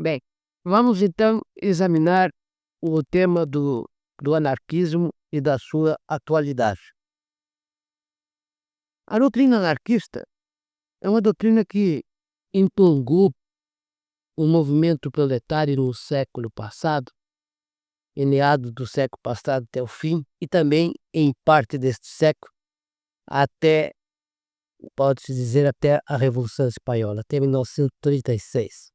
Bem, vamos então examinar o tema do anarquismo e da sua atualidade. A doutrina anarquista é uma doutrina que empolgou o movimento proletário no século passado, em meados do século passado até o fim, e também em parte deste século, até, pode-se dizer, até a Revolução Espanhola, até 1936.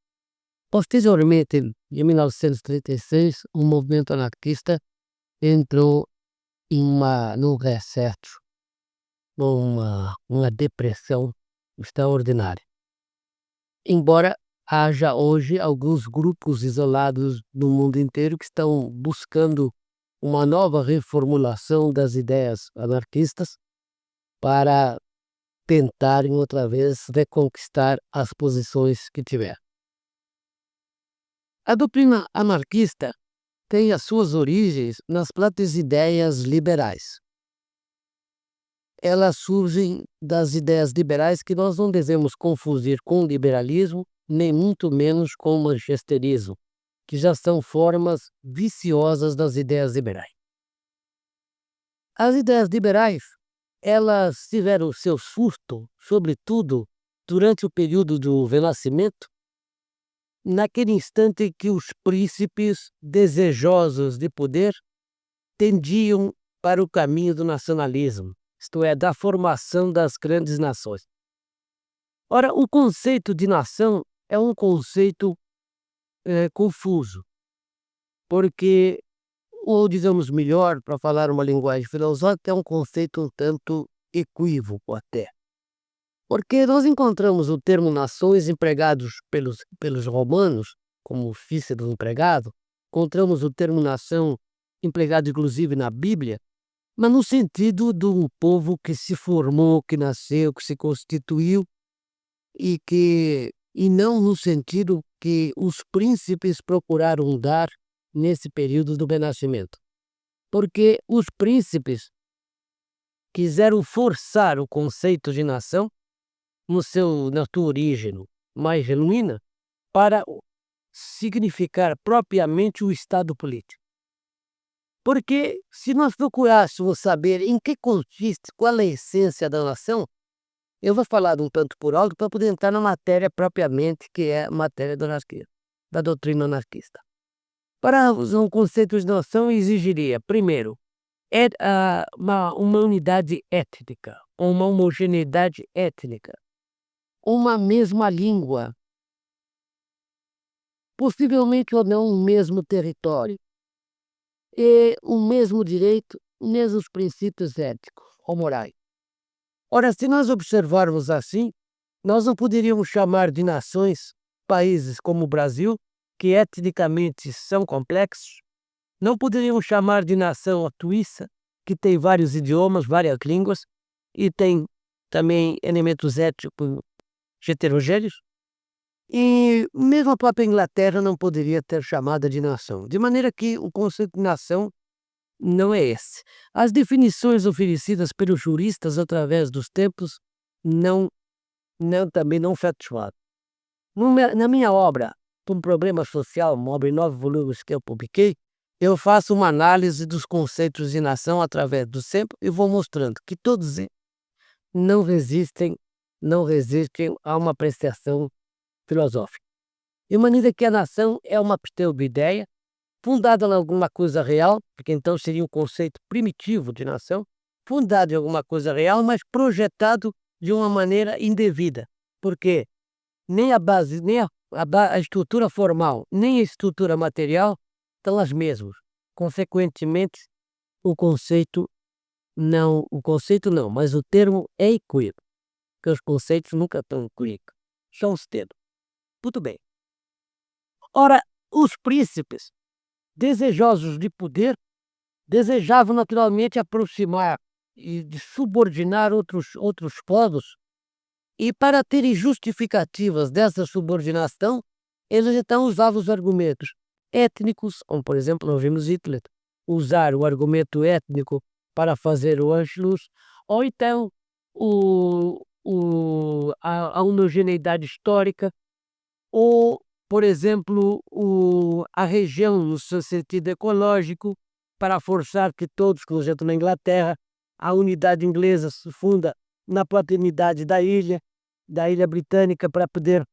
Posteriormente, em 1936, o movimento anarquista entrou num recesso, uma depressão extraordinária. Embora haja hoje alguns grupos isolados no mundo inteiro que estão buscando uma nova reformulação das ideias anarquistas para tentarem outra vez reconquistar as posições que tiveram. A doutrina anarquista tem as suas origens nas próprias ideias liberais. Elas surgem das ideias liberais que nós não devemos confundir com liberalismo, nem muito menos com manchesterismo, que já são formas viciosas das ideias liberais. As ideias liberais, elas tiveram seu surto, sobretudo, durante o período do Renascimento, naquele instante em que os príncipes desejosos de poder tendiam para o caminho do nacionalismo, isto é, da formação das grandes nações. Ora, o conceito de nação é um conceito confuso, porque, ou digamos melhor, para falar uma linguagem filosófica, é um conceito um tanto equívoco até. Porque nós encontramos o termo nações empregados pelos romanos, como Cícero empregado, encontramos o termo nação empregado inclusive na Bíblia, mas no sentido de um povo que se formou, que nasceu, que se constituiu, e não no sentido que os príncipes procuraram dar nesse período do Renascimento. Porque os príncipes quiseram forçar o conceito de nação na sua origem mais genuína, para significar propriamente o Estado político. Porque se nós procurássemos saber em que consiste, qual é a essência da nação, eu vou falar de um tanto por alto para poder entrar na matéria propriamente, que é a matéria do anarquismo, da doutrina anarquista. Para um conceito de nação exigiria, primeiro, uma unidade étnica, uma homogeneidade étnica, uma mesma língua, possivelmente ou não um mesmo território, e o mesmo direito, mesmos princípios éticos ou morais. Ora, se nós observarmos assim, nós não poderíamos chamar de nações países como o Brasil, que etnicamente são complexos, não poderíamos chamar de nação a Suíça, que tem vários idiomas, várias línguas, e tem também elementos étnicos heterogêneos, e mesmo a própria Inglaterra não poderia ter chamada de nação. De maneira que o conceito de nação não é esse. As definições oferecidas pelos juristas através dos tempos também não efetuaram. Na minha obra, Um Problema Social, uma obra em 9 volumes que eu publiquei, eu faço uma análise dos conceitos de nação através do tempo e vou mostrando que todos eles não resistem a uma apreciação filosófica. De maneira que a nação é uma pseudo-ideia, fundada em alguma coisa real, porque então seria um conceito primitivo de nação, fundado em alguma coisa real, mas projetado de uma maneira indevida, porque nem a base, nem a estrutura formal, nem a estrutura material são as mesmas. Consequentemente, o conceito não, mas o termo é equívoco, porque os conceitos nunca estão equívocos, são os termos. Muito bem. Ora, os príncipes, desejosos de poder, desejavam naturalmente aproximar e de subordinar outros povos, e para terem justificativas dessa subordinação, eles então usavam os argumentos étnicos, como por exemplo nós vimos Hitler usar o argumento étnico para fazer o Anschluss, ou então a homogeneidade histórica, ou por exemplo, a região no seu sentido ecológico, para forçar que todos, por exemplo, na Inglaterra, a unidade inglesa se funda na paternidade da ilha britânica, para poder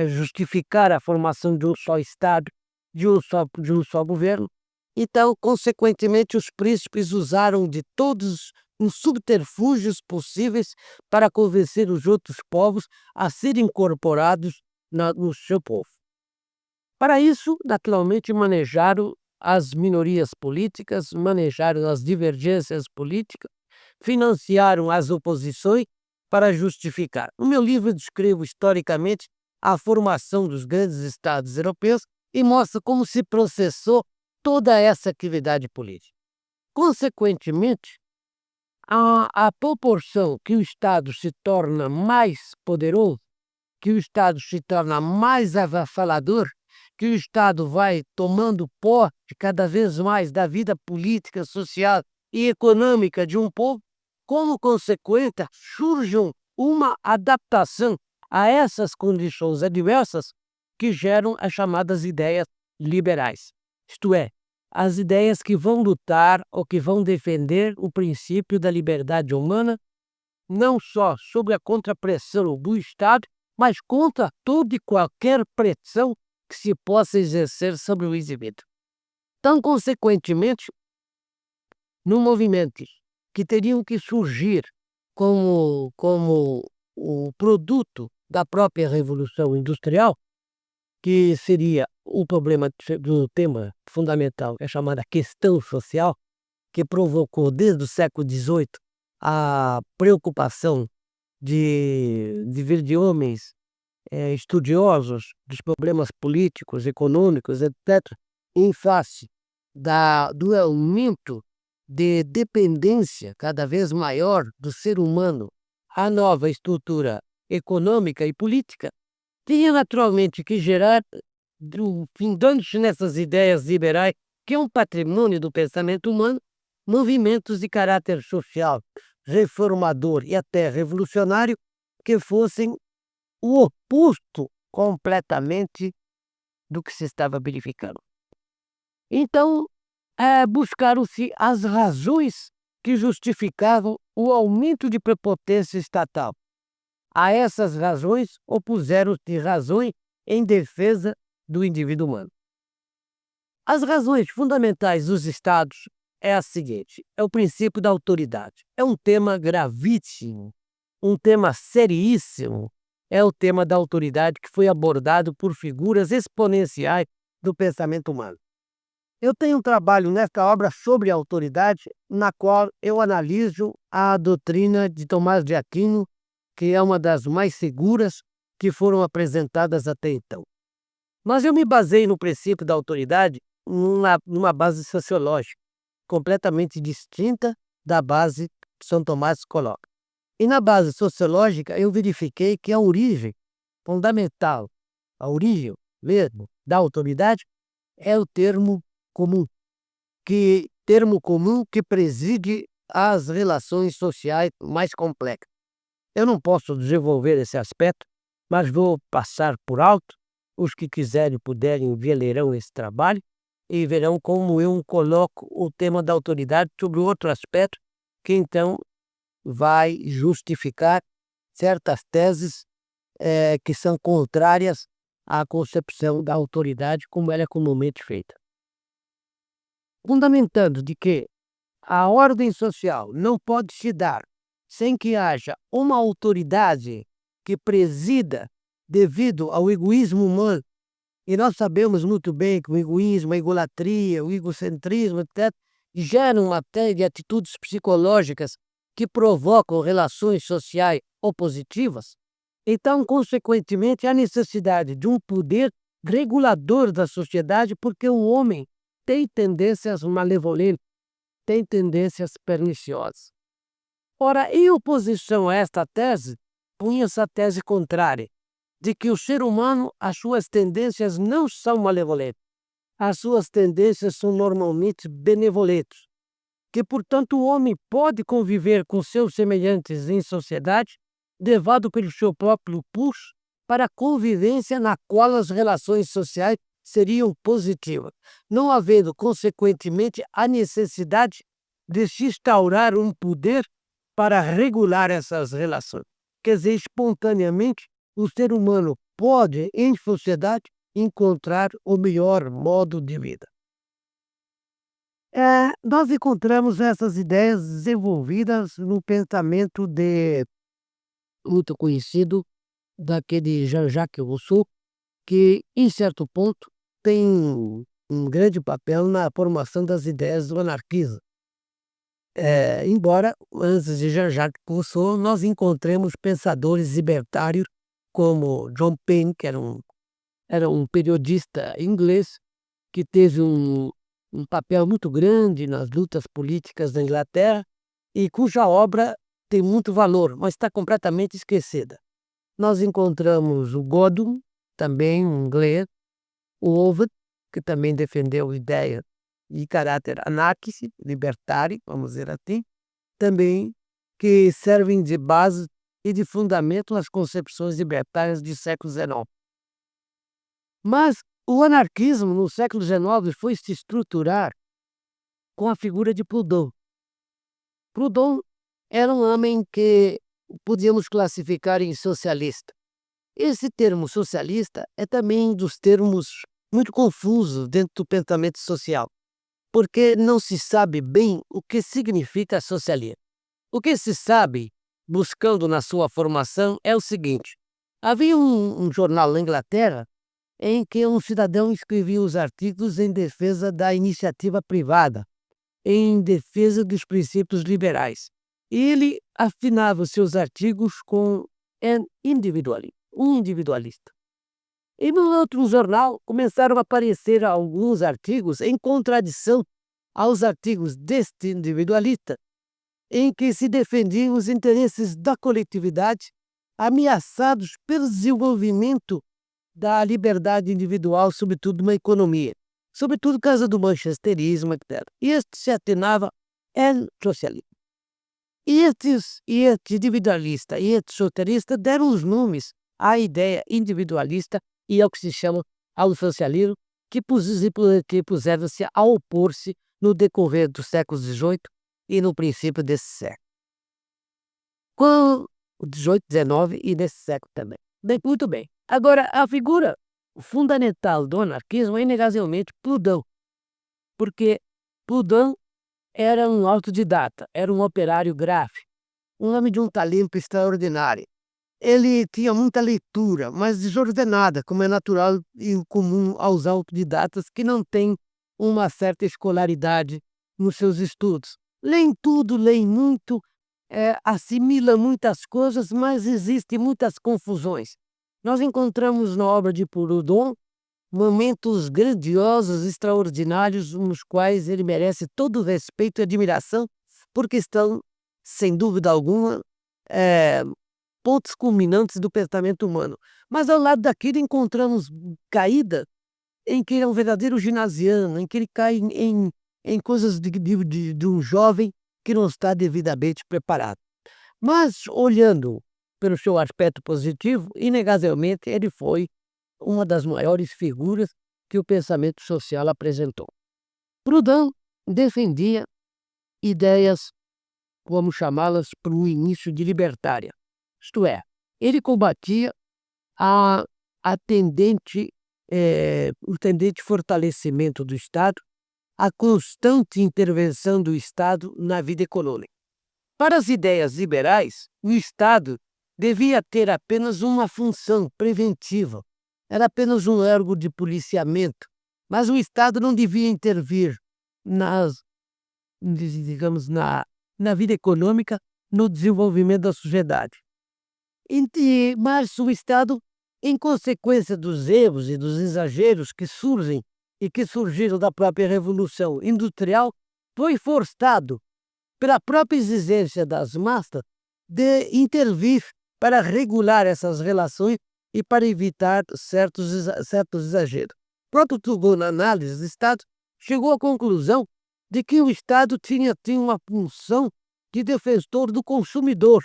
justificar a formação de um só Estado, de um só governo. Então, consequentemente, os príncipes usaram de todos os subterfúgios possíveis para convencer os outros povos a serem incorporados no seu povo. Para isso, naturalmente, manejaram as minorias políticas, manejaram as divergências políticas, financiaram as oposições para justificar. No meu livro, eu descrevo historicamente a formação dos grandes estados europeus e mostro como se processou toda essa atividade política. Consequentemente, a proporção que o Estado se torna mais poderoso, que o Estado se torna mais avassalador, que o Estado vai tomando posse cada vez mais da vida política, social e econômica de um povo, como consequência, surge uma adaptação a essas condições adversas que geram as chamadas ideias liberais. Isto é, as ideias que vão lutar ou que vão defender o princípio da liberdade humana, não só sob a contrapressão do Estado, mas contra toda e qualquer pressão que se possa exercer sobre o indivíduo. Então, consequentemente, no movimento que teriam que surgir como o produto da própria Revolução Industrial, que seria o problema do tema fundamental, é chamada questão social, que provocou desde o século XVIII a preocupação de vir de homens estudiosos dos problemas políticos, econômicos, etc., em face do aumento de dependência cada vez maior do ser humano à nova estrutura econômica e política, tinha naturalmente que gerar, findando-se nessas ideias liberais, que é um patrimônio do pensamento humano, movimentos de caráter social, reformador e até revolucionário, que fossem o oposto completamente do que se estava verificando. Então, buscaram-se as razões que justificavam o aumento de prepotência estatal. A essas razões opuseram-se razões em defesa do indivíduo humano. As razões fundamentais dos estados é a seguinte: é o princípio da autoridade. É um tema gravíssimo, um tema seríssimo. É o tema da autoridade que foi abordado por figuras exponenciais do pensamento humano. Eu tenho um trabalho nesta obra sobre a autoridade, na qual eu analiso a doutrina de Tomás de Aquino, que é uma das mais seguras que foram apresentadas até então. Mas eu me baseei no princípio da autoridade numa base sociológica, completamente distinta da base que São Tomás coloca. E na base sociológica eu verifiquei que a origem fundamental, a origem mesmo da autoridade é o termo comum que preside as relações sociais mais complexas. Eu não posso desenvolver esse aspecto, mas vou passar por alto. Os que quiserem e puderem lerão esse trabalho e verão como eu coloco o tema da autoridade sobre outro aspecto que então vai justificar certas teses que são contrárias à concepção da autoridade como ela é comumente feita. Fundamentando de que a ordem social não pode se dar sem que haja uma autoridade que presida devido ao egoísmo humano, e nós sabemos muito bem que o egoísmo, a egolatria, o egocentrismo, etc., geram uma série de atitudes psicológicas que provocam relações sociais opositivas. Então, consequentemente, há necessidade de um poder regulador da sociedade, porque o homem tem tendências malevolentes, tem tendências perniciosas. Ora, em oposição a esta tese, punha-se a tese contrária, de que o ser humano, as suas tendências não são malevolentes, as suas tendências são normalmente benevolentes, que, portanto, o homem pode conviver com seus semelhantes em sociedade, levado pelo seu próprio pulso, para a convivência na qual as relações sociais seriam positivas, não havendo, consequentemente, a necessidade de se instaurar um poder para regular essas relações. Quer dizer, espontaneamente, o ser humano pode, em sociedade, encontrar o melhor modo de vida. Nós encontramos essas ideias desenvolvidas no pensamento muito conhecido daquele Jean-Jacques Rousseau, que, em certo ponto, tem um grande papel na formação das ideias do anarquismo. Embora antes de Jean-Jacques Rousseau nós encontremos pensadores libertários como John Payne, que era um periodista inglês que teve um papel muito grande nas lutas políticas da Inglaterra e cuja obra tem muito valor, mas está completamente esquecida. Nós encontramos o Godwin, também um inglês, o Ovid, que também defendeu ideia de caráter anárquico, libertário, vamos dizer assim, também que servem de base e de fundamento nas concepções libertárias do século XIX. Mas o anarquismo no século XIX foi se estruturar com a figura de Proudhon. Proudhon era um homem que podíamos classificar em socialista. Esse termo socialista é também um dos termos muito confusos dentro do pensamento social, porque não se sabe bem o que significa socialismo. O que se sabe, buscando na sua formação, é o seguinte: havia um jornal na Inglaterra em que um cidadão escrevia os artigos em defesa da iniciativa privada, em defesa dos princípios liberais. E ele afinava os seus artigos com um individualista. E no outro jornal começaram a aparecer alguns artigos em contradição aos artigos deste individualista, em que se defendiam os interesses da coletividade ameaçados pelo desenvolvimento da liberdade individual, sobretudo na economia, sobretudo por causa do manchesterismo, etc. E este se atenava ao socialismo. E este individualista e este socialista deram os nomes à ideia individualista e ao que se chama ao socialismo, que puseram-se a opor-se no decorrer do século XVIII e no princípio desse século. Com o XVIII, XIX e desse século também. Bem, muito bem. Agora, a figura fundamental do anarquismo é inegavelmente Proudhon, porque Proudhon era um autodidata, era um operário gráfico, um homem de um talento extraordinário. Ele tinha muita leitura, mas desordenada, como é natural e comum aos autodidatas que não têm uma certa escolaridade nos seus estudos. Leem tudo, leem muito, assimilam muitas coisas, mas existem muitas confusões. Nós encontramos na obra de Proudhon momentos grandiosos, extraordinários, nos quais ele merece todo o respeito e admiração, porque estão, sem dúvida alguma, pontos culminantes do pensamento humano. Mas ao lado daquilo encontramos caída em que ele é um verdadeiro ginasiano, em que ele cai em coisas de um jovem que não está devidamente preparado. Mas, olhando pelo seu aspecto positivo, inegavelmente ele foi uma das maiores figuras que o pensamento social apresentou. Proudhon defendia ideias, vamos chamá-las, para o início de libertária. Isto é, ele combatia a tendente, o tendente fortalecimento do Estado, a constante intervenção do Estado na vida econômica. Para as ideias liberais, o Estado devia ter apenas uma função preventiva, era apenas um órgão de policiamento, mas o Estado não devia intervir digamos, na vida econômica, no desenvolvimento da sociedade. Mas o Estado, em consequência dos erros e dos exageros que surgem e que surgiram da própria Revolução Industrial, foi forçado pela própria exigência das massas de intervir para regular essas relações e para evitar certos exageros. O próprio Proudhon, na análise do Estado, chegou à conclusão de que o Estado tinha uma função de defensor do consumidor,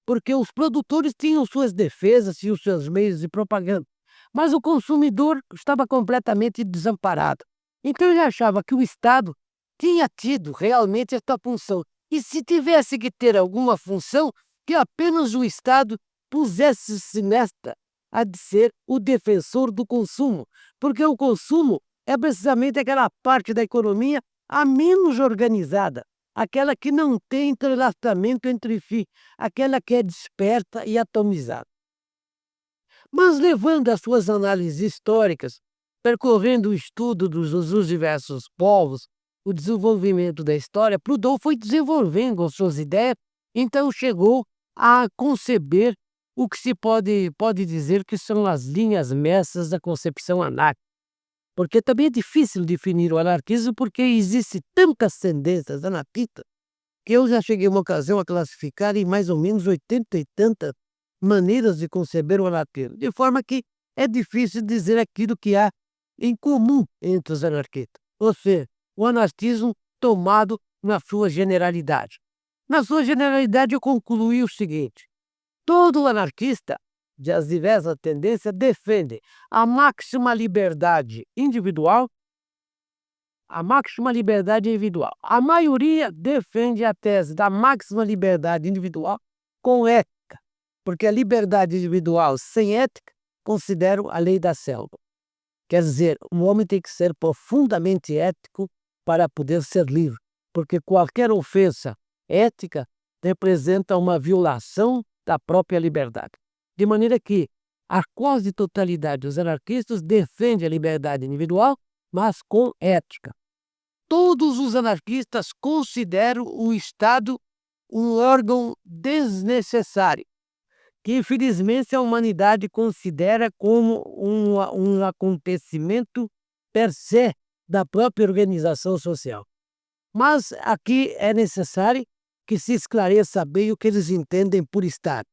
porque os produtores tinham suas defesas e os seus meios de propaganda, mas o consumidor estava completamente desamparado. Então ele achava que o Estado tinha tido realmente esta função, e se tivesse que ter alguma função, que apenas o Estado pusesse-se nesta, a de ser o defensor do consumo, porque o consumo é precisamente aquela parte da economia a menos organizada, aquela que não tem entrelaçamento entre si, aquela que é desperta e atomizada. Mas levando as suas análises históricas, percorrendo o estudo dos diversos povos, o desenvolvimento da história, Proudhon foi desenvolvendo as suas ideias, então chegou a conceber o que se pode dizer que são as linhas mestras da concepção anárquica. Porque também é difícil definir o anarquismo porque existe tantas tendências anarquistas que eu já cheguei uma ocasião a classificar em mais ou menos 80 e tantas maneiras de conceber o anarquismo, de forma que é difícil dizer aquilo que há em comum entre os anarquistas, ou seja, o anarquismo tomado na sua generalidade. Na sua generalidade, eu concluí o seguinte: todo anarquista, das diversas tendências, defende a máxima liberdade individual, a máxima liberdade individual. A maioria defende a tese da máxima liberdade individual com ética, porque a liberdade individual sem ética considero a lei da selva. Quer dizer, um homem tem que ser profundamente ético para poder ser livre, porque qualquer ofensa ética representa uma violação da própria liberdade. De maneira que a quase totalidade dos anarquistas defende a liberdade individual, mas com ética. Todos os anarquistas consideram o Estado um órgão desnecessário, que infelizmente a humanidade considera como um acontecimento per se da própria organização social. Mas aqui é necessário que se esclareça bem o que eles entendem por Estado,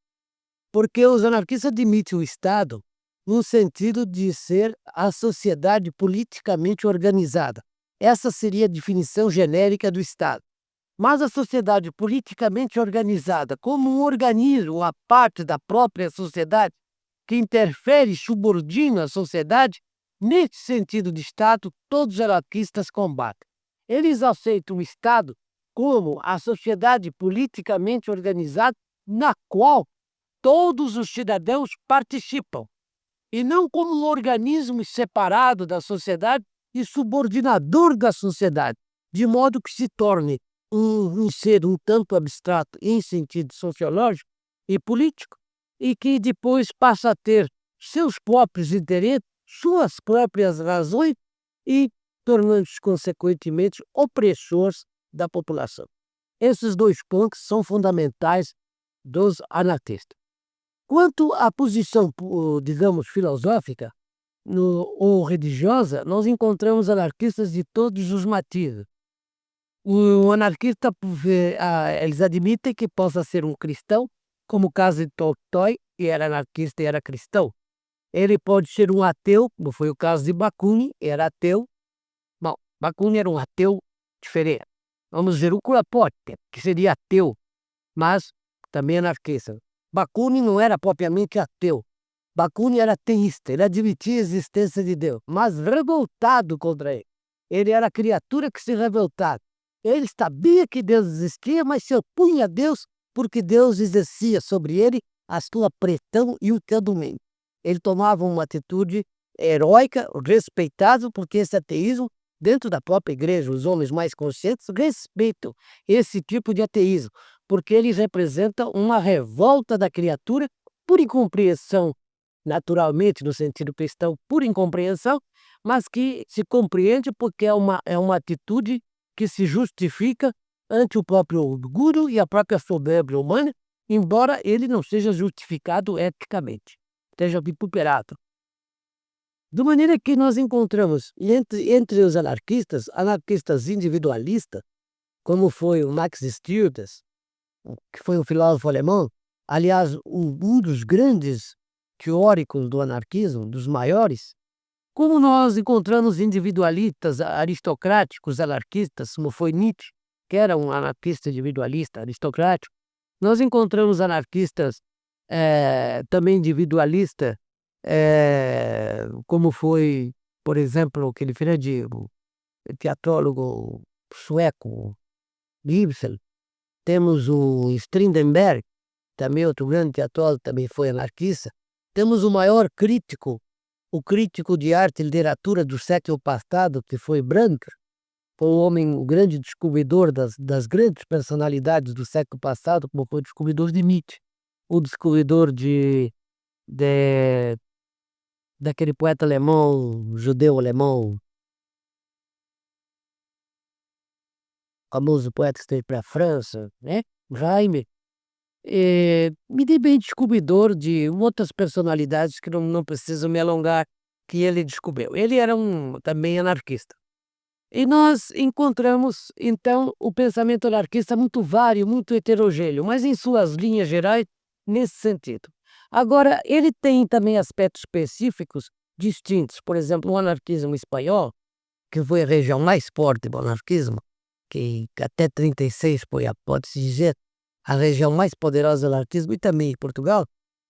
porque os anarquistas admitem o Estado no sentido de ser a sociedade politicamente organizada. Essa seria a definição genérica do Estado. Mas a sociedade politicamente organizada, como um organismo, a parte da própria sociedade, que interfere e subordina a sociedade, nesse sentido de Estado, todos os anarquistas combatem. Eles aceitam o Estado como a sociedade politicamente organizada na qual todos os cidadãos participam, e não como um organismo separado da sociedade e subordinador da sociedade, de modo que se torne um ser um tanto abstrato em sentido sociológico e político, e que depois passa a ter seus próprios interesses, suas próprias razões e tornando-se, consequentemente, opressores da população. Esses dois pontos são fundamentais dos anarquistas. Quanto à posição, digamos, filosófica ou religiosa, nós encontramos anarquistas de todos os matizes. O anarquista, eles admitem que possa ser um cristão, como o caso de Tolstói, que era anarquista e era cristão. Ele pode ser um ateu, como foi o caso de Bakunin, era ateu. Bom, Bakunin era um ateu diferente. Vamos ver o Kropotkin, que seria ateu, mas também anarquista. Bakunin não era propriamente ateu. Bakunin era ateísta, ele admitia a existência de Deus, mas revoltado contra ele. Ele era a criatura que se revoltava. Ele sabia que Deus existia, mas se opunha a Deus porque Deus exercia sobre ele a sua pressão e o seu domínio. Ele tomava uma atitude heróica, respeitável, porque esse ateísmo, dentro da própria igreja, os homens mais conscientes respeitam esse tipo de ateísmo, porque eles representam uma revolta da criatura por incompreensão, naturalmente, no sentido cristão, por incompreensão, mas que se compreende porque é uma atitude que se justifica ante o próprio orgulho e a própria soberba humana, embora ele não seja justificado eticamente, esteja vituperado. De maneira que nós encontramos entre os anarquistas individualistas, como foi o Max Stirdes, que foi um filósofo alemão, aliás, um dos grandes teóricos do anarquismo, dos maiores, como nós encontramos individualistas aristocráticos anarquistas, como foi Nietzsche, que era um anarquista individualista aristocrático, Nós encontramos anarquistas também individualistas, como foi, por exemplo, aquele grande teatrólogo sueco, Ibsen. Temos o Strindberg, também outro grande teatrólogo, também foi anarquista. Temos o maior crítico, o crítico de arte e literatura do século passado, que foi Branca. Foi um homem, o grande descobridor das grandes personalidades do século passado, como foi o descobridor de Nietzsche, o descobridor de daquele poeta alemão, judeu alemão, famoso poeta que esteve para a França, né? Jaime. Me bem descobridor de outras personalidades que não preciso me alongar, que ele descobriu. Ele era também anarquista. E nós encontramos, então, o pensamento anarquista muito vário, muito heterogêneo, mas em suas linhas gerais, nesse sentido. Agora, ele tem também aspectos específicos distintos. Por exemplo, o anarquismo espanhol, que foi a região mais forte do anarquismo, que até 36 foi, pode-se dizer, a região mais poderosa do anarquismo, e também em Portugal.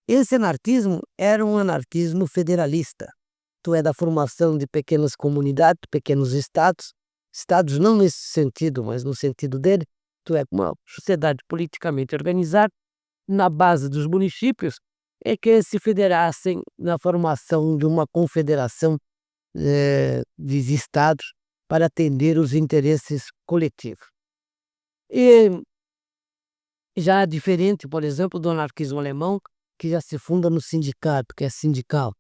Esse anarquismo era um anarquismo federalista, isto é, da formação de pequenas comunidades, pequenos estados, estados não nesse sentido, mas no sentido dele, isto é, uma sociedade politicamente organizada, na base dos municípios, é que se federassem na formação de uma confederação de estados para atender os interesses coletivos. E já diferente, por exemplo, do anarquismo alemão, que já se funda no sindicato, que é sindical.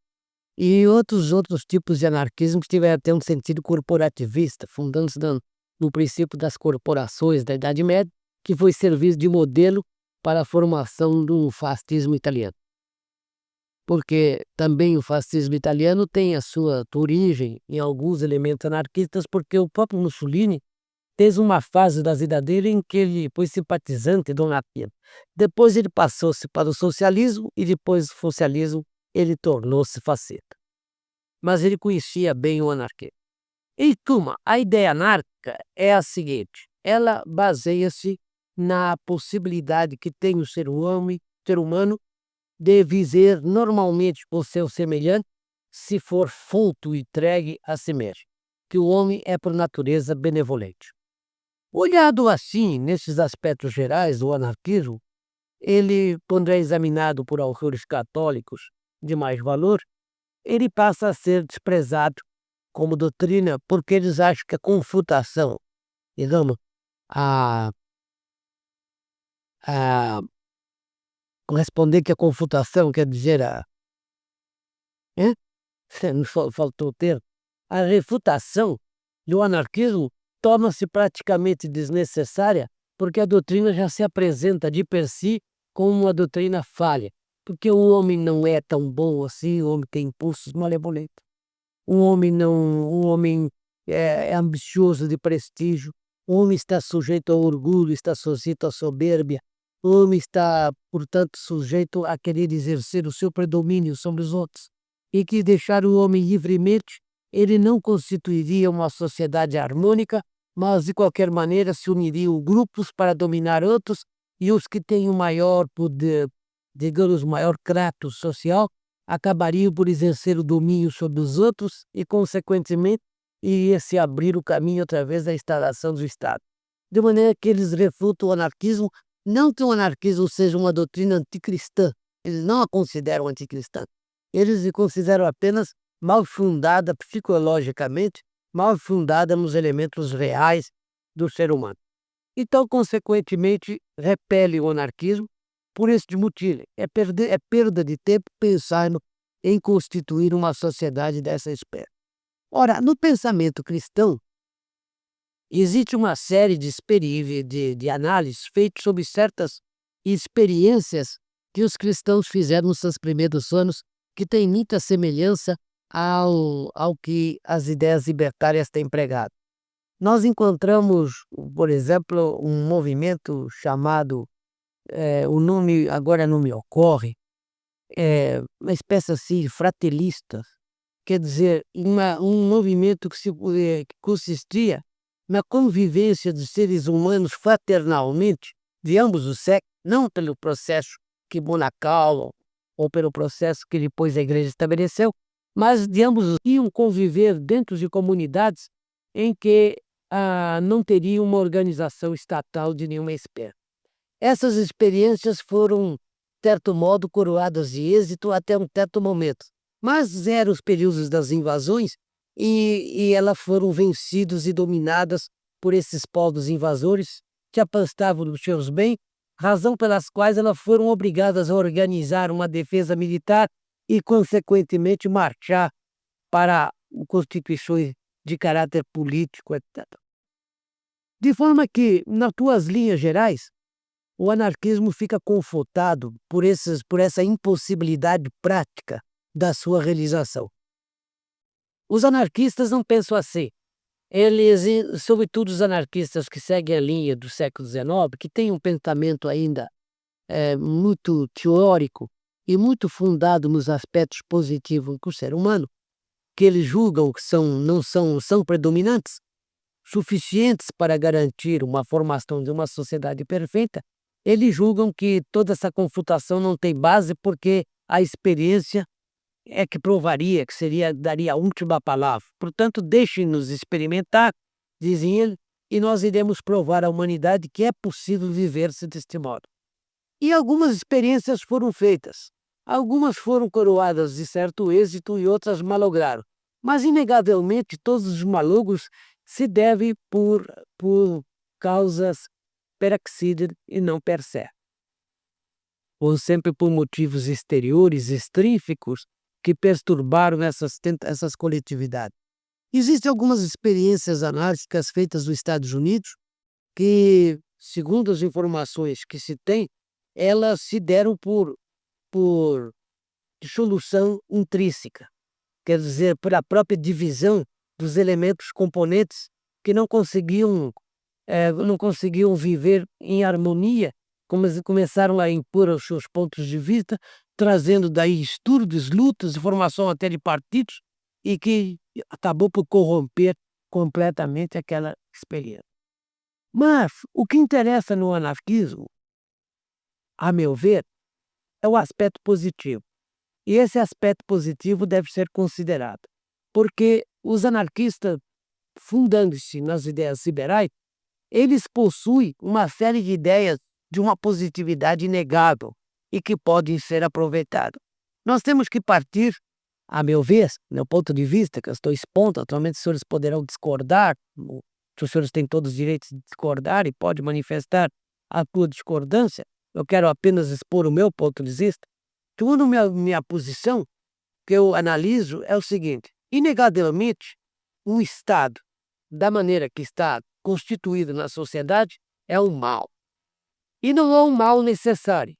E outros tipos de anarquismo que tiveram até um sentido corporativista, fundando-se no princípio das corporações da Idade Média, que foi servir de modelo para a formação do fascismo italiano. Porque também o fascismo italiano tem a sua origem em alguns elementos anarquistas, porque o próprio Mussolini teve uma fase da vida dele em que ele foi simpatizante do anarquismo. Depois ele passou-se para o socialismo e depois do socialismo ele tornou-se fascista. Mas ele conhecia bem o anarquismo. Em suma, a ideia anárquica é a seguinte: ela baseia-se na possibilidade que tem o ser humano de viver normalmente com seu semelhante, se for fulto e entregue a si mesmo, que o homem é por natureza benevolente. Olhado assim, nesses aspectos gerais do anarquismo, ele, quando é examinado por autores católicos de mais valor, ele passa a ser desprezado como doutrina, porque eles acham que a confutação, digamos, a, a corresponder que a confutação quer dizer hã? Nos faltou o termo, a refutação do anarquismo torna-se praticamente desnecessária, porque a doutrina já se apresenta de per si como uma doutrina falha, porque o homem não é tão bom assim, o homem tem impulsos malevolentes. O homem é ambicioso de prestígio, o homem está sujeito ao orgulho, está sujeito à soberbia, o homem está, portanto, sujeito a querer exercer o seu predomínio sobre os outros, e que deixar o homem livremente, ele não constituiria uma sociedade harmônica, mas de qualquer maneira se uniriam grupos para dominar outros, e os que têm o maior poder, digamos, o maior trato social, acabariam por exercer o domínio sobre os outros e, consequentemente, iria se abrir o caminho através da instalação do Estado. De maneira que eles refutam o anarquismo, não que o anarquismo seja uma doutrina anticristã, eles não a consideram anticristã, eles a consideram apenas mal fundada psicologicamente, mal fundada nos elementos reais do ser humano. Então, consequentemente, repele o anarquismo por este motivo. É perda de tempo pensar em constituir uma sociedade dessa espécie. Ora, no pensamento cristão, existe uma série de análises feitas sobre certas experiências que os cristãos fizeram nos seus primeiros anos, que tem muita semelhança ao que as ideias libertárias têm pregado. Nós encontramos, por exemplo, um movimento chamado, o nome agora não me ocorre, uma espécie assim, fratelista, quer dizer, um movimento que consistia na convivência de seres humanos fraternalmente, de ambos os sexos, não pelo processo que Monacal ou pelo processo que depois a igreja estabeleceu, mas de ambos iam conviver dentro de comunidades em que não teria uma organização estatal de nenhuma espécie. Essas experiências foram, de certo modo, coroadas de êxito até um certo momento, mas eram os períodos das invasões e elas foram vencidos e dominadas por esses povos invasores que apostavam nos seus bens, razão pelas quais elas foram obrigadas a organizar uma defesa militar e, consequentemente, marchar para constituições de caráter político, etc. De forma que, nas tuas linhas gerais, o anarquismo fica confrontado por essa impossibilidade prática da sua realização. Os anarquistas não pensam assim. Eles, sobretudo os anarquistas que seguem a linha do século XIX, que têm um pensamento ainda muito teórico e muito fundado nos aspectos positivos do ser humano, que eles julgam que são predominantes, suficientes para garantir uma formação de uma sociedade perfeita, eles julgam que toda essa confrontação não tem base porque a experiência é que provaria, daria a última palavra. Portanto, deixem-nos experimentar, dizem eles, e nós iremos provar à humanidade que é possível viver-se deste modo. E algumas experiências foram feitas. Algumas foram coroadas de certo êxito e outras malograram. Mas, inegavelmente, todos os malogros se devem por causas per accidere e não per se. Ou sempre por motivos exteriores, extrínsecos, que perturbaram essas coletividades. Existem algumas experiências anárquicas feitas nos Estados Unidos que, segundo as informações que se tem, elas se deram por dissolução intrínseca, quer dizer, pela própria divisão dos elementos componentes que não conseguiam viver em harmonia, começaram a impor os seus pontos de vista, trazendo daí distúrbios, lutas, formação até de partidos, e que acabou por corromper completamente aquela experiência. Mas o que interessa no anarquismo, a meu ver, é o aspecto positivo. E esse aspecto positivo deve ser considerado, porque os anarquistas, fundando-se nas ideias liberais, eles possuem uma série de ideias de uma positividade inegável e que podem ser aproveitadas. Nós temos que partir, a meu ver, meu ponto de vista, que eu estou expondo, atualmente os senhores poderão discordar, os senhores têm todos os direitos de discordar e podem manifestar a sua discordância, eu quero apenas expor o meu ponto de vista. Segundo minha posição, que eu analiso, é o seguinte: inegavelmente, um Estado, da maneira que está constituído na sociedade, é um mal. E não é um mal necessário,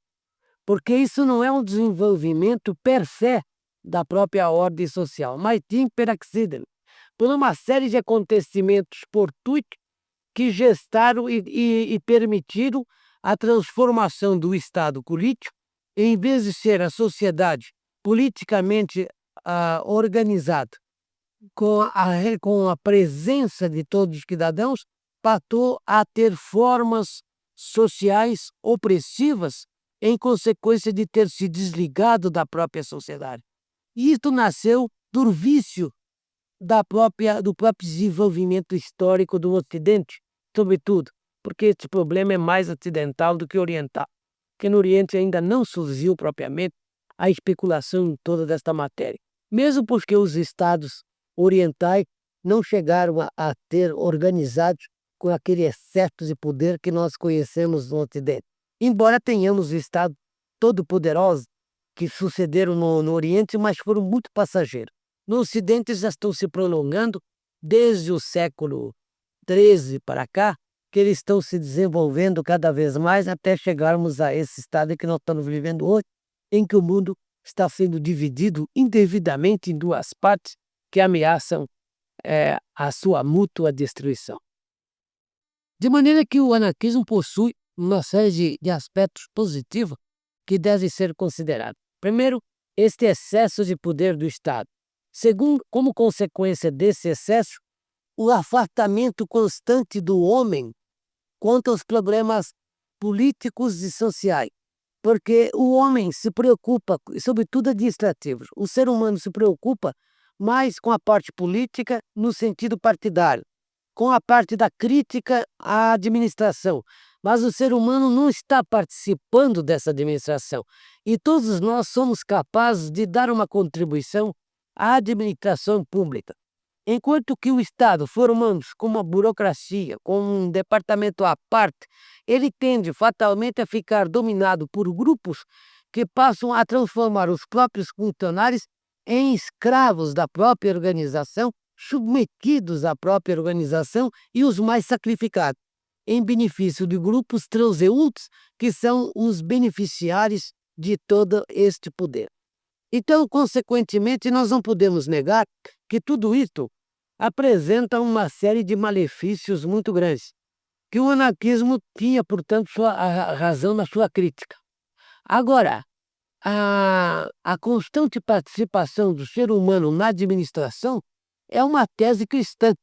porque isso não é um desenvolvimento per se da própria ordem social, mas sim per accidere, por uma série de acontecimentos fortuitos que gestaram e permitiram a transformação do Estado político, em vez de ser a sociedade politicamente organizada, com a presença de todos os cidadãos, passou a ter formas sociais opressivas em consequência de ter se desligado da própria sociedade. E isto nasceu do vício do próprio desenvolvimento histórico do Ocidente, sobretudo, porque este problema é mais ocidental do que oriental, que no Oriente ainda não surgiu propriamente a especulação toda desta matéria, mesmo porque os estados orientais não chegaram a ter organizados com aquele excesso de poder que nós conhecemos no Ocidente. Embora tenhamos estados todo-poderosos que sucederam no Oriente, mas foram muito passageiros. No Ocidente já estão se prolongando desde o século XIII para cá, que eles estão se desenvolvendo cada vez mais até chegarmos a esse estado que nós estamos vivendo hoje, em que o mundo está sendo dividido indevidamente em duas partes que ameaçam a sua mútua destruição. De maneira que o anarquismo possui uma série de aspectos positivos que devem ser considerados. Primeiro, este excesso de poder do Estado. Segundo, como consequência desse excesso, o afastamento constante do homem quanto aos problemas políticos e sociais, porque o homem se preocupa, sobretudo administrativos, o ser humano se preocupa mais com a parte política no sentido partidário, com a parte da crítica à administração, mas o ser humano não está participando dessa administração. E todos nós somos capazes de dar uma contribuição à administração pública. Enquanto que o Estado, formando-se com uma burocracia, com um departamento à parte, ele tende fatalmente a ficar dominado por grupos que passam a transformar os próprios funcionários em escravos da própria organização, submetidos à própria organização e os mais sacrificados, em benefício de grupos transeuntes que são os beneficiários de todo este poder. Então, consequentemente, nós não podemos negar que tudo isso apresenta uma série de malefícios muito grandes, que o anarquismo tinha, portanto, a razão na sua crítica. Agora, a constante participação do ser humano na administração é uma tese cristã,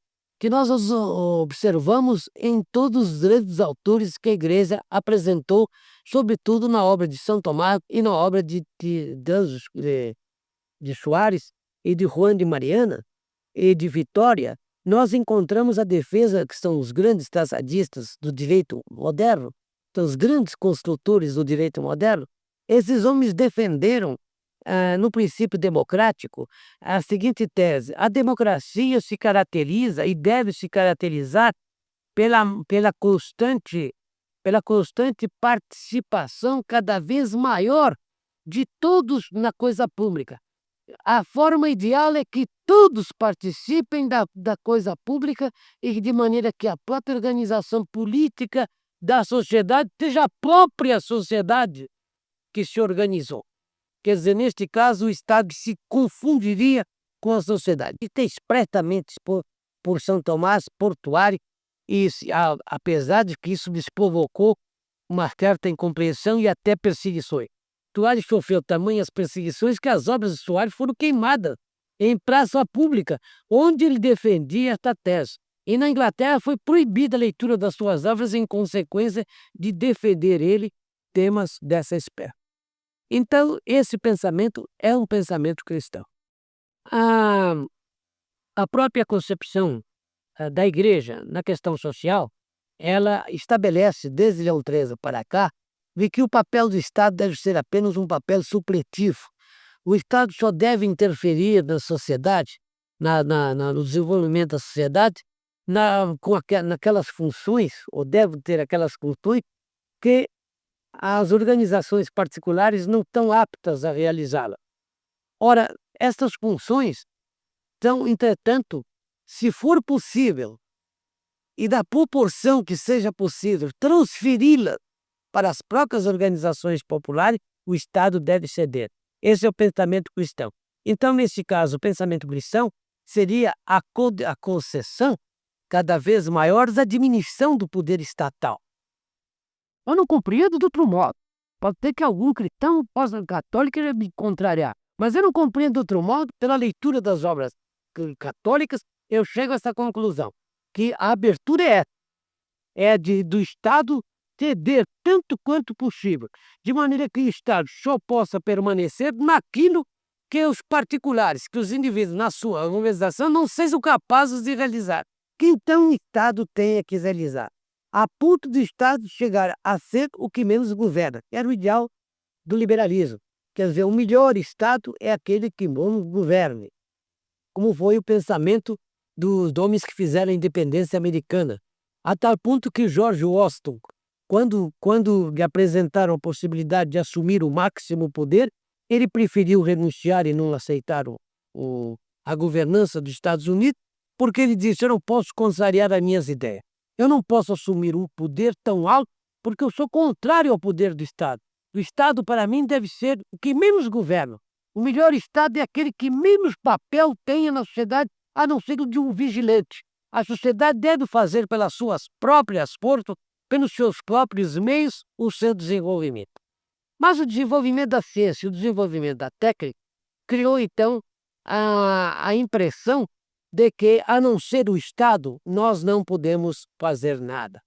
que nós observamos em todos os grandes autores que a Igreja apresentou, sobretudo na obra de São Tomás e na obra de Soares e de Juan de Mariana e de Vitória. Nós encontramos a defesa, que são os grandes traçadistas do direito moderno, são os grandes construtores do direito moderno. Esses homens defenderam, no princípio democrático, a seguinte tese: a democracia se caracteriza e deve se caracterizar pela constante participação cada vez maior de todos na coisa pública. A forma ideal é que todos participem da coisa pública e de maneira que a própria organização política da sociedade seja a própria sociedade que se organizou. Quer dizer, neste caso, o Estado se confundiria com a sociedade. E tem expressamente por São Tomás Portuário, e apesar de que isso lhes provocou uma certa incompreensão e até perseguições. Soares sofreu tamanhas perseguições que as obras de Soares foram queimadas em praça pública, onde ele defendia esta tese. E na Inglaterra foi proibida a leitura das suas obras em consequência de defender ele temas dessa espécie. Então, esse pensamento é um pensamento cristão. A própria concepção da Igreja na questão social, ela estabelece, desde Leão XIII para cá, de que o papel do Estado deve ser apenas um papel supletivo. O Estado só deve interferir na sociedade, no desenvolvimento da sociedade, naquelas funções, ou deve ter aquelas funções que as organizações particulares não estão aptas a realizá-la. Ora, estas funções são, entretanto, se for possível, e da proporção que seja possível, transferi-las para as próprias organizações populares, o Estado deve ceder. Esse é o pensamento cristão. Então, nesse caso, o pensamento cristão seria a concessão cada vez maior da diminuição do poder estatal. Eu não compreendo de outro modo. Pode ter que algum cristão pós-católico queira me contrariar, mas eu não compreendo de outro modo. Pela leitura das obras católicas, eu chego a essa conclusão, que a abertura do Estado ceder tanto quanto possível, de maneira que o Estado só possa permanecer naquilo que os particulares, que os indivíduos na sua organização não sejam capazes de realizar, que então o Estado tenha que realizar, a ponto do Estado chegar a ser o que menos governa. Era o ideal do liberalismo. Quer dizer, o melhor Estado é aquele que menos governe, como foi o pensamento dos homens que fizeram a independência americana, a tal ponto que George Washington, quando lhe apresentaram a possibilidade de assumir o máximo poder, ele preferiu renunciar e não aceitar a governança dos Estados Unidos, porque ele disse: eu não posso contrariar as minhas ideias. Eu não posso assumir um poder tão alto porque eu sou contrário ao poder do Estado. O Estado, para mim, deve ser o que menos governa. O melhor Estado é aquele que menos papel tenha na sociedade, a não ser o de um vigilante. A sociedade deve fazer pelas suas próprias forças, pelos seus próprios meios, o seu desenvolvimento. Mas o desenvolvimento da ciência e o desenvolvimento da técnica criou, então, a impressão de que, a não ser o Estado, nós não podemos fazer nada.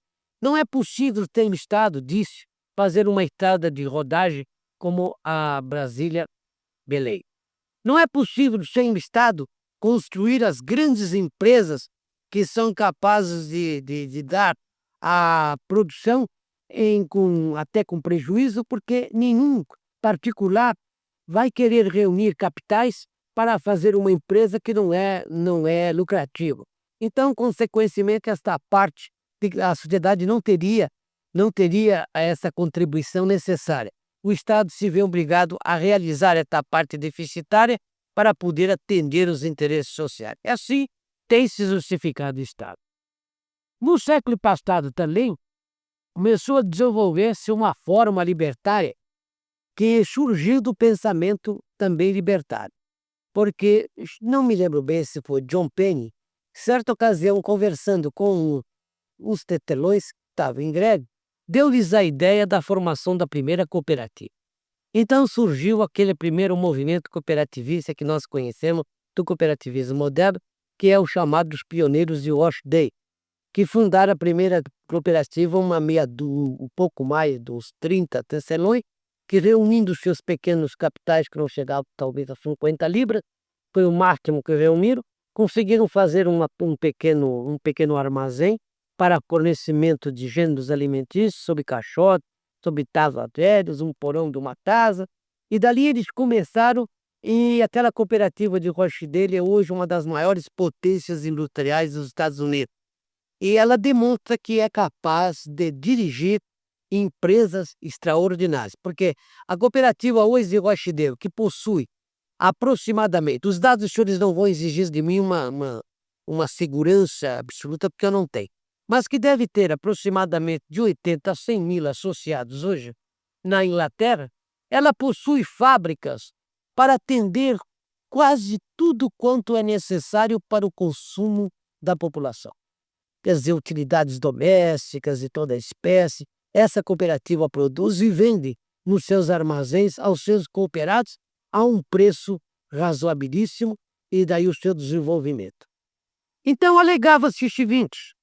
Não é possível, tem o Estado, disse, fazer uma estrada de rodagem como a Brasília-Belém. Não é possível, sem o Estado, construir as grandes empresas que são capazes de dar a produção até com prejuízo, porque nenhum particular vai querer reunir capitais para fazer uma empresa que não é lucrativa. Então, consequentemente, esta parte a sociedade não teria essa contribuição necessária. O Estado se vê obrigado a realizar esta parte deficitária para poder atender os interesses sociais. Assim, tem se justificado o Estado. No século passado também, começou a desenvolver-se uma forma libertária que surgiu do pensamento também libertário. Porque, não me lembro bem se foi John Penny, certa ocasião, conversando com os tetelões que estavam em greve, deu-lhes a ideia da formação da primeira cooperativa. Então surgiu aquele primeiro movimento cooperativista que nós conhecemos, do cooperativismo moderno, que é o chamado dos pioneiros de Rochdale, que fundaram a primeira cooperativa um pouco mais dos 30 tecelões, que reunindo seus pequenos capitais, que não chegavam talvez a 50 libras, foi o máximo que reuniram, conseguiram fazer um pequeno armazém para fornecimento de gêneros alimentícios, sob caixote, sob tábuas velhas, um porão de uma casa, e dali eles começaram, e aquela cooperativa de Rochdale é hoje uma das maiores potências industriais dos Estados Unidos. E ela demonstra que é capaz de dirigir empresas extraordinárias, porque a cooperativa hoje de Rochdale, que possui aproximadamente, os dados os senhores não vão exigir de mim uma segurança absoluta, porque eu não tenho, mas que deve ter aproximadamente de 80 a 100 mil associados hoje na Inglaterra, ela possui fábricas para atender quase tudo quanto é necessário para o consumo da população. Quer dizer, utilidades domésticas e toda a espécie, essa cooperativa produz e vende nos seus armazéns aos seus cooperados a um preço razoabilíssimo, e daí o seu desenvolvimento. Então alegava-se o seguinte,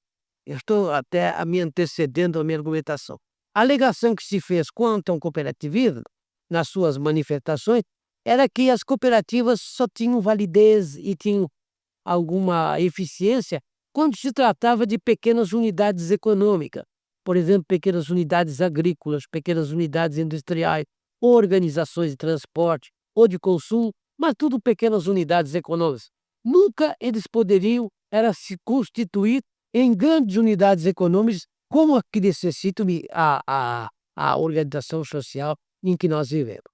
eu estou até me antecedendo a minha argumentação. A alegação que se fez quanto ao cooperativismo, nas suas manifestações, era que as cooperativas só tinham validez e tinham alguma eficiência quando se tratava de pequenas unidades econômicas, por exemplo, pequenas unidades agrícolas, pequenas unidades industriais, ou organizações de transporte ou de consumo, mas tudo pequenas unidades econômicas. Nunca eles poderiam se constituir em grandes unidades econômicas como a que necessita a organização social em que nós vivemos.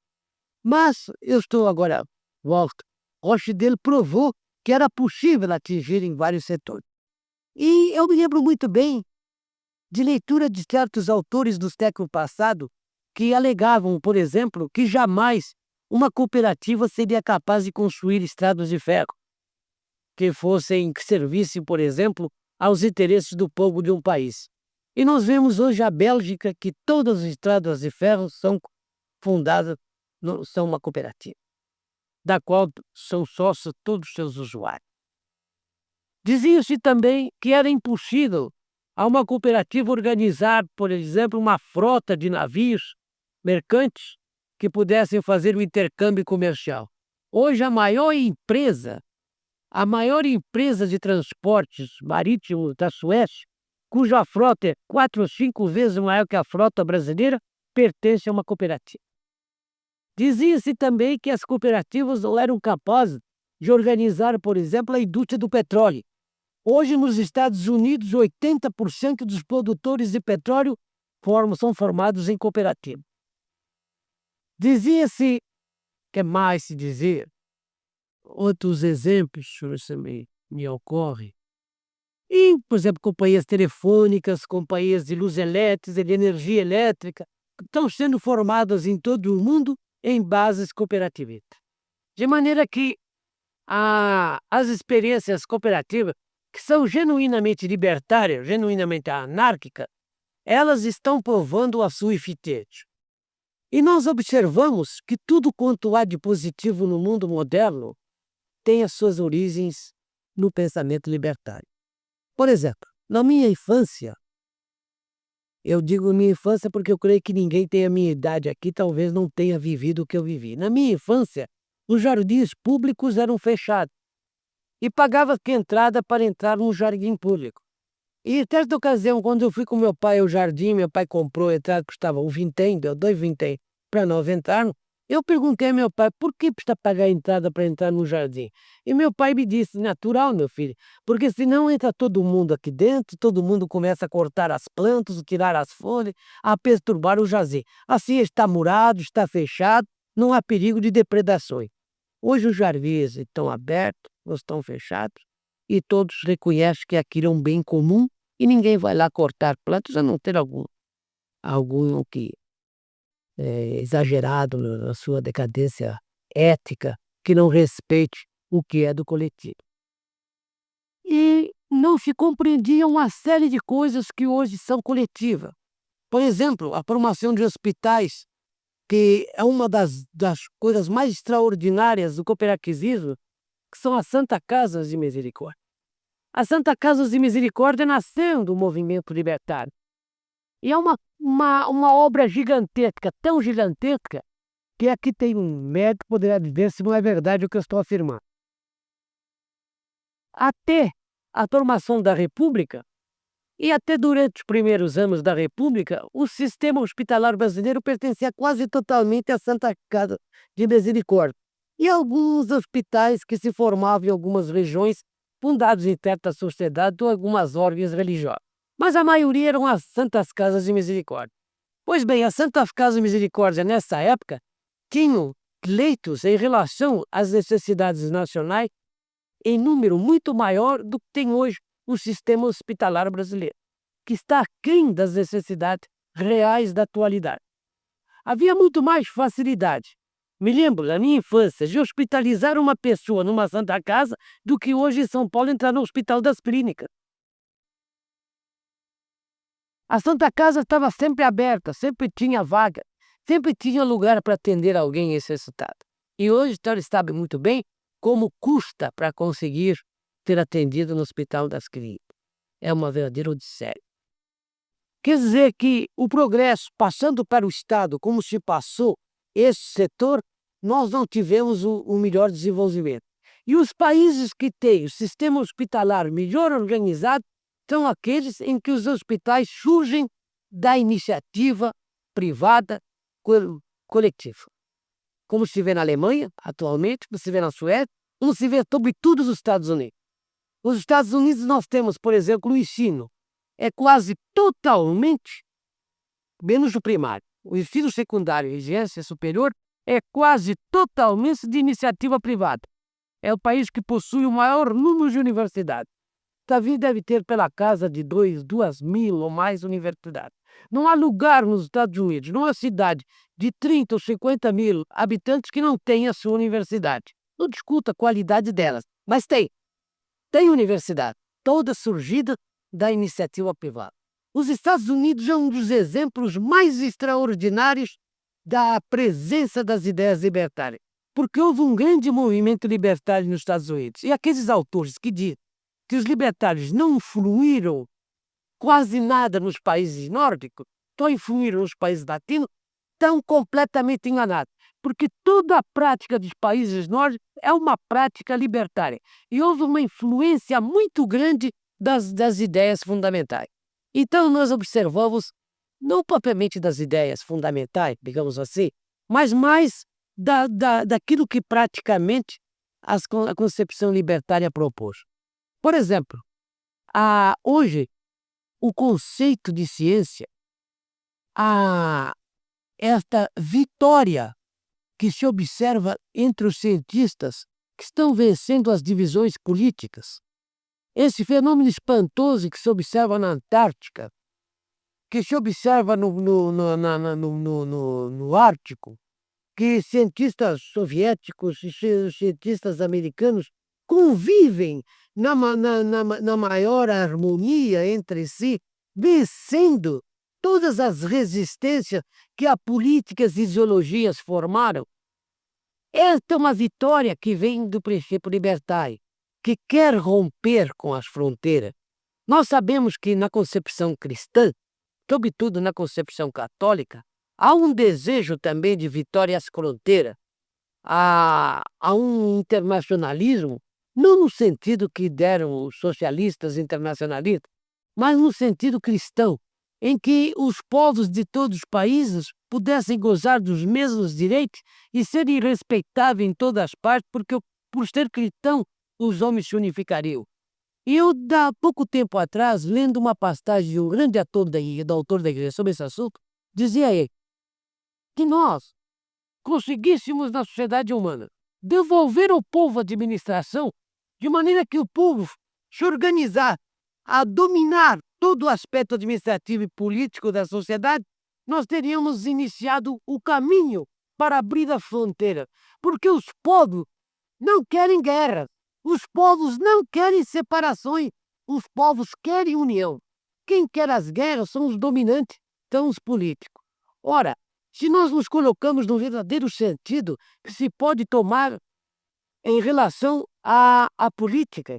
Mas eu estou agora, volto, Rochdale provou que era possível atingir em vários setores. E eu me lembro muito bem de leitura de certos autores do século passado que alegavam, por exemplo, que jamais uma cooperativa seria capaz de construir estradas de ferro que servissem, por exemplo, aos interesses do povo de um país. E nós vemos hoje a Bélgica que todas as estradas de ferro são fundadas, são uma cooperativa, da qual são sócios todos os seus usuários. Dizia-se também que era impossível a uma cooperativa organizar, por exemplo, uma frota de navios mercantes que pudessem fazer o intercâmbio comercial. Hoje a maior empresa de transportes marítimos da Suécia, cuja frota é 4 ou 5 vezes maior que a frota brasileira, pertence a uma cooperativa. Dizia-se também que as cooperativas não eram capazes de organizar, por exemplo, a indústria do petróleo. Hoje, nos Estados Unidos, 80% dos produtores de petróleo são formados em cooperativa. Dizia-se, que mais se dizer? Outros exemplos, se me ocorre. E, por exemplo, companhias telefônicas, companhias de luz elétrica, de energia elétrica, estão sendo formadas em todo o mundo em bases cooperativistas. De maneira que as experiências cooperativas, que são genuinamente libertárias, genuinamente anárquicas, elas estão provando a sua eficiência. E nós observamos que tudo quanto há de positivo no mundo moderno tem as suas origens no pensamento libertário. Por exemplo, na minha infância, Eu digo minha infância porque eu creio que ninguém tem a minha idade aqui, talvez não tenha vivido o que eu vivi. Na minha infância, os jardins públicos eram fechados e pagava-se entrada para entrar num jardim público. E certa ocasião, quando eu fui com meu pai ao jardim, meu pai comprou a entrada, custava um vintém, deu 2 vintém para nós entrarmos. Eu perguntei ao meu pai, por que precisa pagar a entrada para entrar no jardim? E meu pai me disse, natural, meu filho, porque senão entra todo mundo aqui dentro, todo mundo começa a cortar as plantas, tirar as folhas, a perturbar o jardim. Assim está murado, está fechado, não há perigo de depredações. Hoje os jardins estão abertos, não estão fechados, e todos reconhecem que aquilo é um bem comum e ninguém vai lá cortar plantas a não ter algum que exagerado na sua decadência ética, que não respeite o que é do coletivo. E não se compreendia uma série de coisas que hoje são coletivas. Por exemplo, a formação de hospitais, que é uma das coisas mais extraordinárias do cooperativismo, que são as Santa Casas de Misericórdia. A Santa Casa de Misericórdia nasceu do movimento libertário. E é uma obra gigantesca, tão gigantesca, que aqui tem um médico que poderá dizer se não é verdade o que eu estou afirmando. Até a formação da República, e até durante os primeiros anos da República, o sistema hospitalar brasileiro pertencia quase totalmente à Santa Casa de Misericórdia. E alguns hospitais que se formavam em algumas regiões, fundados em certa sociedade ou algumas ordens religiosas. Mas a maioria eram as Santas Casas de Misericórdia. Pois bem, as Santas Casas de Misericórdia, nessa época, tinham leitos em relação às necessidades nacionais em número muito maior do que tem hoje o sistema hospitalar brasileiro, que está aquém das necessidades reais da atualidade. Havia muito mais facilidade. Me lembro, da minha infância, de hospitalizar uma pessoa numa Santa Casa do que hoje em São Paulo entrar no Hospital das Clínicas. A Santa Casa estava sempre aberta, sempre tinha vaga, sempre tinha lugar para atender alguém necessitado. E hoje então, ele sabe muito bem como custa para conseguir ser atendido no Hospital das Clínicas. É uma verdadeira odisseia. Quer dizer que o progresso, passando para o Estado, como se passou esse setor, nós não tivemos o melhor desenvolvimento. E os países que têm o sistema hospitalar melhor organizado são aqueles em que os hospitais surgem da iniciativa privada coletiva. Como se vê na Alemanha, atualmente, como se vê na Suécia, como se vê sobretudo nos Estados Unidos. Nos Estados Unidos nós temos, por exemplo, o ensino. É quase totalmente, menos o primário, o ensino secundário e ciência superior é quase totalmente de iniciativa privada. É o país que possui o maior número de universidades. Davi deve ter pela casa de 2.000 ou mais universidades. Não há lugar nos Estados Unidos, numa cidade de 30 ou 50 mil habitantes que não tenha sua universidade. Não discuta a qualidade delas, mas tem. Tem universidade, toda surgida da iniciativa privada. Os Estados Unidos é um dos exemplos mais extraordinários da presença das ideias libertárias, porque houve um grande movimento libertário nos Estados Unidos. E aqueles autores que dizem que os libertários não influíram quase nada nos países nórdicos, só influíram nos países latinos, estão completamente enganados, porque toda a prática dos países nórdicos é uma prática libertária. E houve uma influência muito grande das ideias fundamentais. Então nós observamos, não propriamente das ideias fundamentais, digamos assim, mas mais daquilo que praticamente a concepção libertária propôs. Por exemplo, hoje o conceito de ciência, esta vitória que se observa entre os cientistas que estão vencendo as divisões políticas, esse fenômeno espantoso que se observa na Antártica, que se observa no Ártico, que cientistas soviéticos e cientistas americanos convivem na maior harmonia entre si, vencendo todas as resistências que a políticas e ideologias formaram. Esta é uma vitória que vem do princípio libertário, que quer romper com as fronteiras. Nós sabemos que na concepção cristã, sobretudo na concepção católica, há um desejo também de vitória às fronteiras, há um internacionalismo, não no sentido que deram os socialistas internacionalistas, mas no sentido cristão, em que os povos de todos os países pudessem gozar dos mesmos direitos e serem respeitados em todas as partes, porque por ser cristão os homens se unificariam. E eu, há pouco tempo atrás, lendo uma passagem de um grande autor da igreja sobre esse assunto, dizia ele que nós conseguíssemos na sociedade humana devolver ao povo a administração de maneira que o povo se organizar a dominar todo o aspecto administrativo e político da sociedade, nós teríamos iniciado o caminho para abrir a fronteira, porque os povos não querem guerra, os povos não querem separações, os povos querem união. Quem quer as guerras são os dominantes, são os políticos. Ora, se nós nos colocamos no verdadeiro sentido que se pode tomar em relação à política,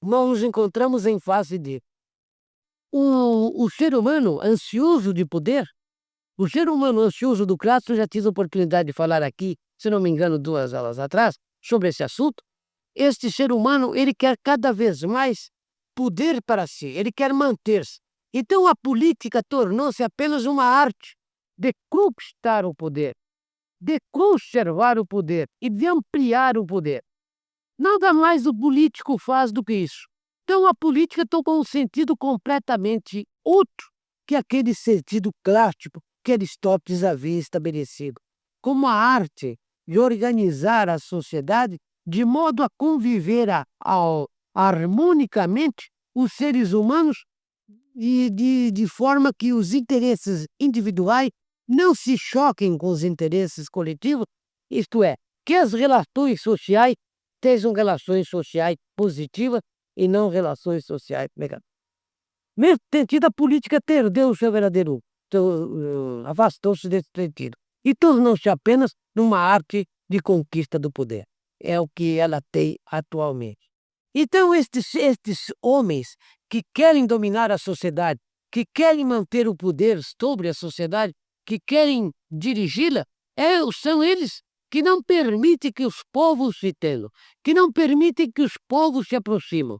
nós nos encontramos em face de o ser humano ansioso de poder, o ser humano ansioso do classe. Eu já tive a oportunidade de falar aqui, se não me engano, 2 aulas atrás, sobre esse assunto. Este ser humano, ele quer cada vez mais poder para si, ele quer manter-se. Então a política tornou-se apenas uma arte de conquistar o poder, de conservar o poder e de ampliar o poder. Nada mais o político faz do que isso. Então a política tomou um sentido completamente outro que aquele sentido clássico que Aristóteles havia estabelecido, como a arte de organizar a sociedade de modo a conviver harmonicamente os seres humanos e de forma que os interesses individuais não se choquem com os interesses coletivos, isto é, que as relações sociais sejam relações sociais positivas e não relações sociais negativas. Nesse sentido, a política perdeu o seu verdadeiro, afastou-se desse sentido e tornou-se apenas numa arte de conquista do poder. É o que ela tem atualmente. Então, estes homens que querem dominar a sociedade, que querem manter o poder sobre a sociedade, que querem dirigi-la, são eles que não permitem que os povos se tenham, que não permitem que os povos se aproximem.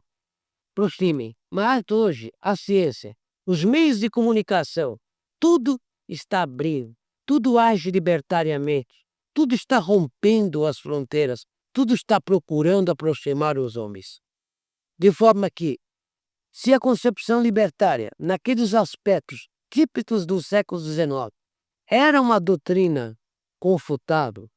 Mas hoje, a ciência, os meios de comunicação, tudo está abrindo, tudo age libertariamente, tudo está rompendo as fronteiras, tudo está procurando aproximar os homens. De forma que, se a concepção libertária, naqueles aspectos típicos do século XIX, era uma doutrina confutável,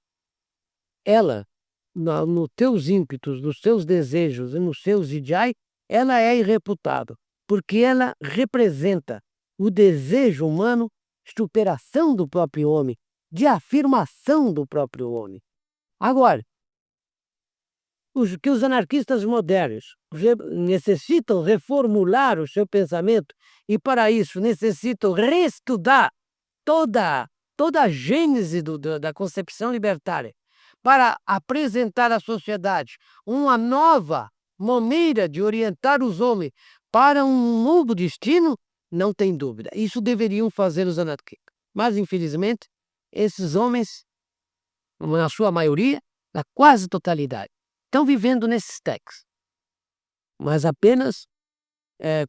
ela, nos teus ímpetos, nos seus desejos e nos seus ideais, ela é irrefutável, porque ela representa o desejo humano de superação do próprio homem, de afirmação do próprio homem. Agora, os anarquistas modernos necessitam reformular o seu pensamento e, para isso, necessitam reestudar toda a gênese da concepção libertária para apresentar à sociedade uma nova maneira de orientar os homens para um novo destino, não tem dúvida. Isso deveriam fazer os anarquistas. Mas, infelizmente, esses homens, na sua maioria, na quase totalidade, estão vivendo nesses textos, mas apenas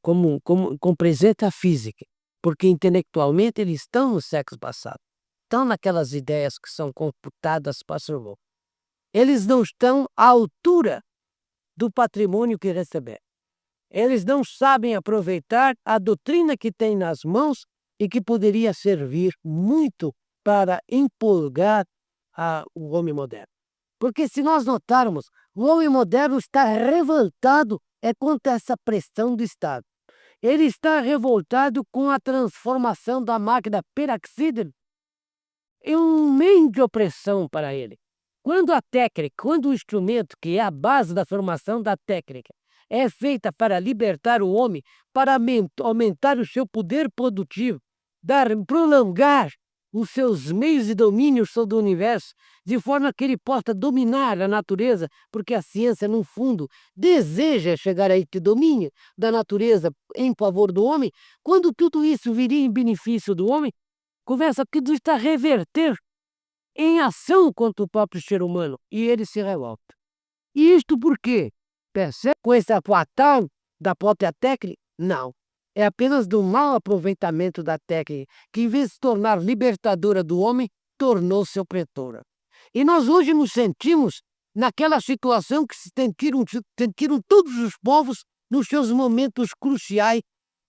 com presença física, porque intelectualmente eles estão no século passado, estão naquelas ideias que são computadas para o louco. Eles não estão à altura do patrimônio que receberam. Eles não sabem aproveitar a doutrina que têm nas mãos e que poderia servir muito para empolgar o homem moderno. Porque se nós notarmos, o homem moderno está revoltado contra essa pressão do Estado. Ele está revoltado com a transformação da máquina peroxídeo em um meio de opressão para ele. Quando a técnica, quando o instrumento, que é a base da formação da técnica, é feita para libertar o homem, para aumentar o seu poder produtivo, prolongar os seus meios de domínio sobre o universo, de forma que ele possa dominar a natureza, porque a ciência, no fundo, deseja chegar a esse domínio da natureza em favor do homem. Quando tudo isso viria em benefício do homem, começa tudo isso a reverter em ação contra o próprio ser humano, e ele se revolta. E isto por quê? Percebe? Com esse fatal da própria técnica? Não. É apenas do mau aproveitamento da técnica, que em vez de se tornar libertadora do homem, tornou-se opressora. E nós hoje nos sentimos naquela situação que se sentiram todos os povos nos seus momentos cruciais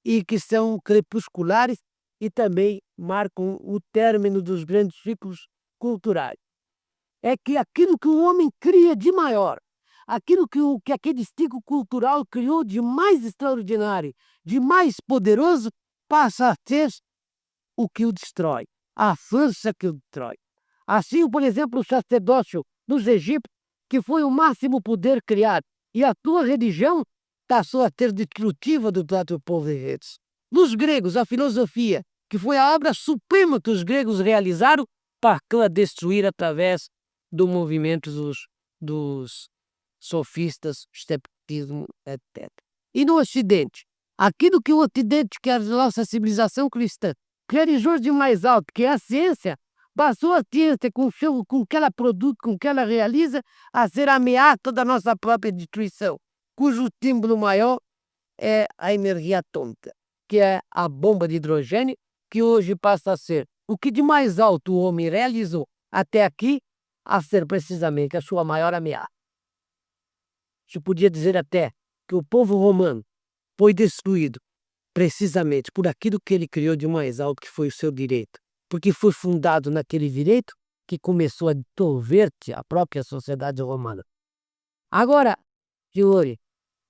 e que são crepusculares e também marcam o término dos grandes ciclos culturais. É que aquilo que o homem cria de maior, aquilo que aquele ciclo cultural criou de mais extraordinário, de mais poderoso, passa a ser o que o destrói, a força que o destrói. Assim, por exemplo, o sacerdócio dos egípcios, que foi o máximo poder criado, e a tua religião passou a ser destrutiva do próprio povo de redes. Nos gregos, a filosofia, que foi a obra suprema que os gregos realizaram, passou a destruir através do movimento dos sofistas, escepticismo, etc. E no Ocidente, aquilo que o Ocidente, que é a nossa civilização cristã, realizou de mais alto, que é a ciência, passou a ciência com o que ela produz, com o que ela realiza, a ser ameaça da nossa própria destruição, cujo símbolo maior é a energia atômica, que é a bomba de hidrogênio, que hoje passa a ser o que de mais alto o homem realizou até aqui, a ser precisamente a sua maior ameaça. Se podia dizer até que o povo romano foi destruído precisamente por aquilo que ele criou de mais alto, que foi o seu direito, porque foi fundado naquele direito que começou a dissolver-se a própria sociedade romana. Agora, senhores,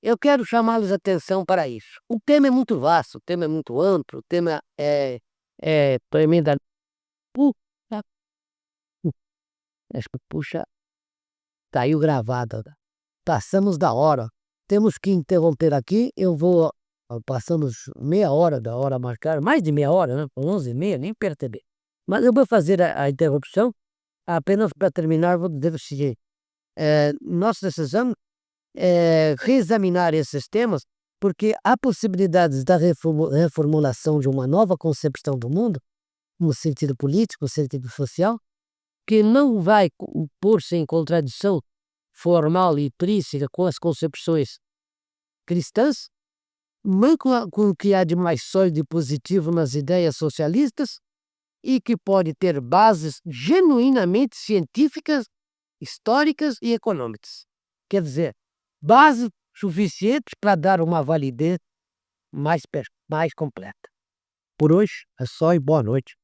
eu quero chamá-los a atenção para isso. O tema é muito vasto, o tema é muito amplo, o tema é tremendamente... Puxa, caiu gravada. Passamos da hora. Temos que interromper aqui. Passamos meia hora da hora marcada, mais de meia hora, né? 11h30, nem perceber. Mas eu vou fazer a interrupção apenas para terminar. Vou dizer o seguinte: nós precisamos reexaminar esses temas, porque há possibilidades da reformulação de uma nova concepção do mundo, no sentido político, no sentido social, que não vai pôr-se em contradição formal e intrínseca com as concepções cristãs, mas com o que há de mais sólido e positivo nas ideias socialistas e que pode ter bases genuinamente científicas, históricas e econômicas. Quer dizer, bases suficientes para dar uma validez mais completa. Por hoje é só e boa noite.